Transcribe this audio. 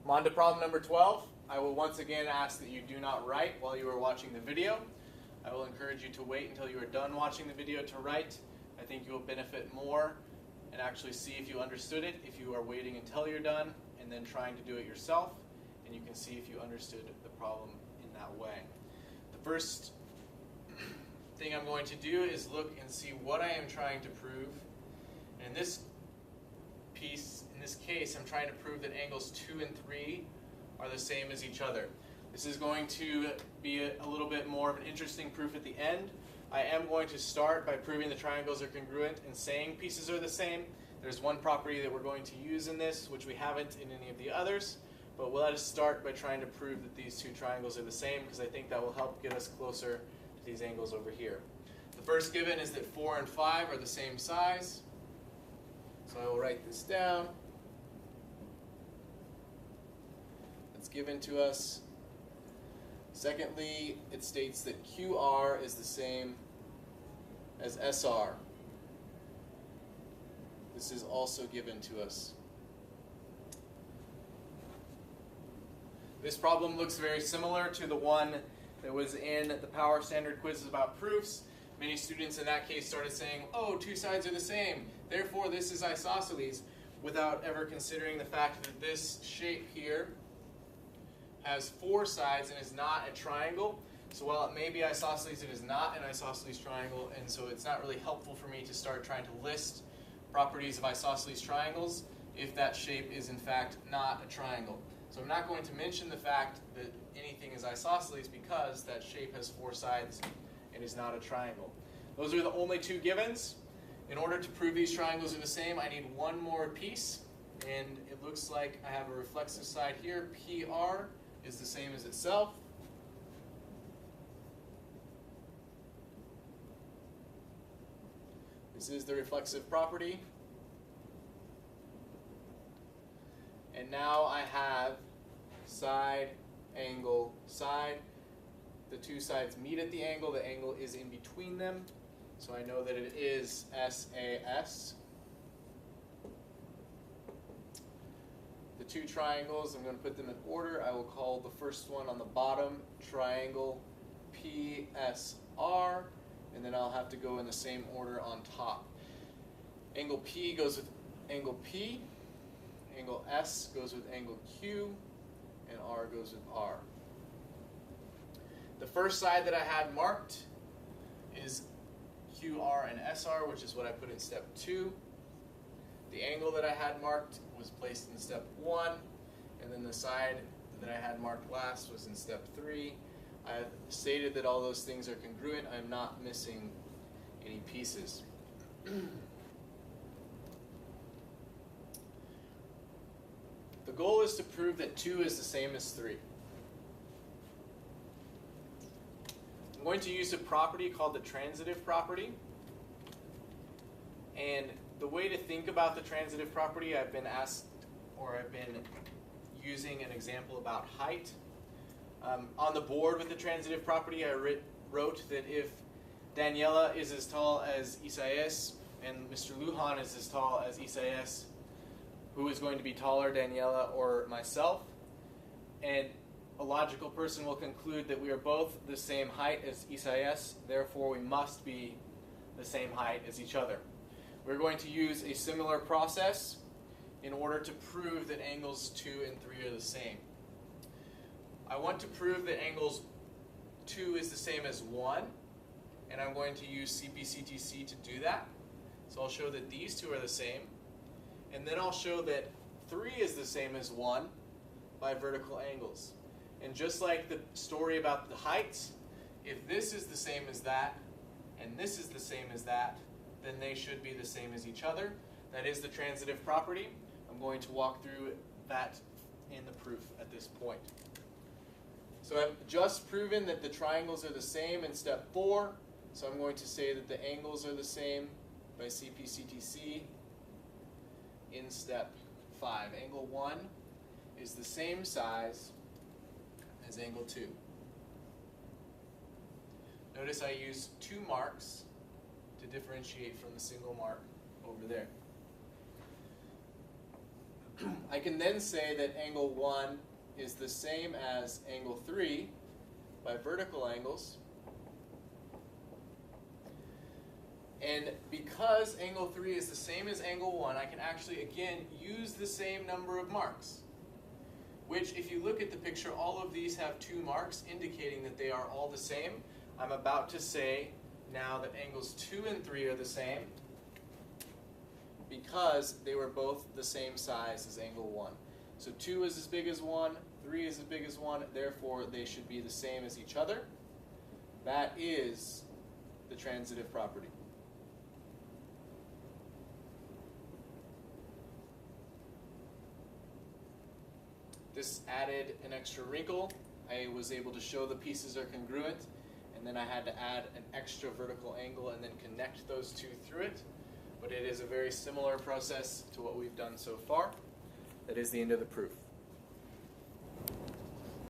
On to problem number 12. I will once again ask that you do not write while you are watching the video. I will encourage you to wait until you are done watching the video to write. I think you will benefit more and actually see if you understood it if you are waiting until you're done and then trying to do it yourself, and you can see if you understood the problem in that way. The first thing I'm going to do is look and see what I am trying to prove. And in this case, I'm trying to prove that angles 2 and 3 are the same as each other. This is going to be a little bit more of an interesting proof at the end. I am going to start by proving the triangles are congruent and saying pieces are the same. There's one property that we're going to use in this, which we haven't in any of the others, but we'll let us start by trying to prove that these two triangles are the same, because I think that will help get us closer to these angles over here. The first given is that 4 and 5 are the same size. So I will write this down. That's given to us. Secondly, it states that QR is the same as SR. This is also given to us. This problem looks very similar to the one that was in the Power Standard quizzes about proofs. Many students in that case started saying, oh, two sides are the same, therefore this is isosceles, without ever considering the fact that this shape here has 4 sides and is not a triangle. So while it may be isosceles, it is not an isosceles triangle, and so it's not really helpful for me to start trying to list properties of isosceles triangles if that shape is in fact not a triangle. So I'm not going to mention the fact that anything is isosceles because that shape has 4 sides and is not a triangle. Those are the only 2 givens. In order to prove these triangles are the same, I need one more piece, and it looks like I have a reflexive side here. PR is the same as itself. This is the reflexive property. And now I have side, angle, side. The 2 sides meet at the angle is in between them, so I know that it is SAS. The 2 triangles, I'm going to put them in order. I will call the first one on the bottom triangle PSR, and then I'll have to go in the same order on top. Angle P goes with angle P, angle S goes with angle Q, and R goes with R. The first side that I had marked is QR and SR, which is what I put in step 2. The angle that I had marked was placed in step 1, and then the side that I had marked last was in step 3. I have stated that all those things are congruent. I'm not missing any pieces. The goal is to prove that 2 is the same as 3. I'm going to use a property called the transitive property. And the way to think about the transitive property, I've been asked, or I've been using an example about height. On the board with the transitive property, I wrote that if Daniela is as tall as Isaias and Mr. Lujan is as tall as Isaias, who is going to be taller, Daniela or myself? And a logical person will conclude that we are both the same height as Isaias, therefore we must be the same height as each other. We're going to use a similar process in order to prove that angles 2 and 3 are the same. I want to prove that angles 2 is the same as 1, and I'm going to use CPCTC to do that. So I'll show that these 2 are the same, and then I'll show that 3 is the same as 1 by vertical angles. And just like the story about the heights, if this is the same as that, and this is the same as that, then they should be the same as each other. That is the transitive property. I'm going to walk through that in the proof at this point. So I've just proven that the triangles are the same in step 4, so I'm going to say that the angles are the same by CPCTC in step 5. Angle 1 is the same size as angle 2. Notice I use 2 marks to differentiate from the single mark over there. I can then say that angle 1 is the same as angle 3 by vertical angles. And because angle 3 is the same as angle 1, I can actually, again, use the same number of marks. Which, if you look at the picture, all of these have 2 marks, indicating that they are all the same. I'm about to say now that angles 2 and 3 are the same, because they were both the same size as angle 1. So 2 is as big as 1, 3 is as big as 1, therefore they should be the same as each other. That is the transitive property. This added an extra wrinkle. I was able to show the pieces are congruent, and then I had to add an extra vertical angle and then connect those two through it. But it is a very similar process to what we've done so far. That is the end of the proof.